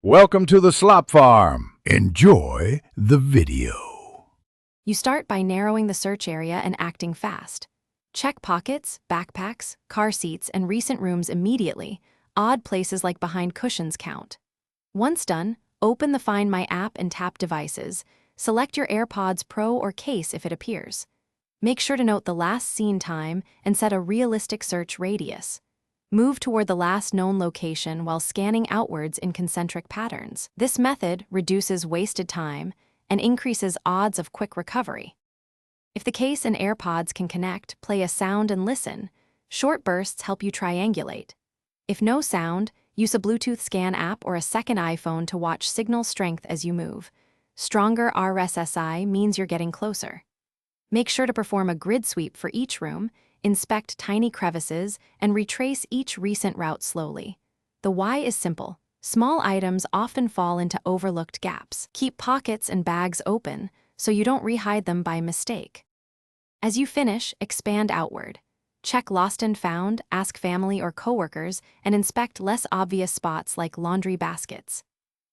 Welcome to the Slop Farm. Enjoy the video. You start by narrowing the search area and acting fast. Check pockets, backpacks, car seats, and recent rooms immediately. Odd places like behind cushions count. Once done, open the Find My app and tap Devices. Select your AirPods Pro or case if it appears. Make sure to note the last seen time and set a realistic search radius. Move toward the last known location while scanning outwards in concentric patterns. This method reduces wasted time and increases odds of quick recovery. If the case and AirPods can connect, play a sound and listen. Short bursts help you triangulate. If no sound, use a Bluetooth scan app or a second iPhone to watch signal strength as you move. Stronger RSSI means you're getting closer. Make sure to perform a grid sweep for each room, inspect tiny crevices, and retrace each recent route slowly. The why is simple. Small items often fall into overlooked gaps. Keep pockets and bags open so you don't rehide them by mistake. As you finish, expand outward. Check lost and found, ask family or coworkers, and inspect less obvious spots like laundry baskets.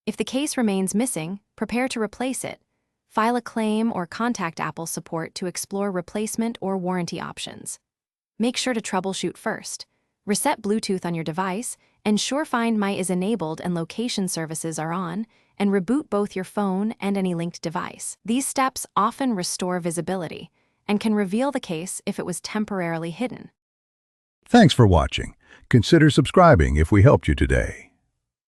If the case remains missing, prepare to replace it. File a claim or contact Apple support to explore replacement or warranty options. Make sure to troubleshoot first. Reset Bluetooth on your device, ensure Find My is enabled and location services are on, and reboot both your phone and any linked device. These steps often restore visibility and can reveal the case if it was temporarily hidden. Thanks for watching. Consider subscribing if we helped you today.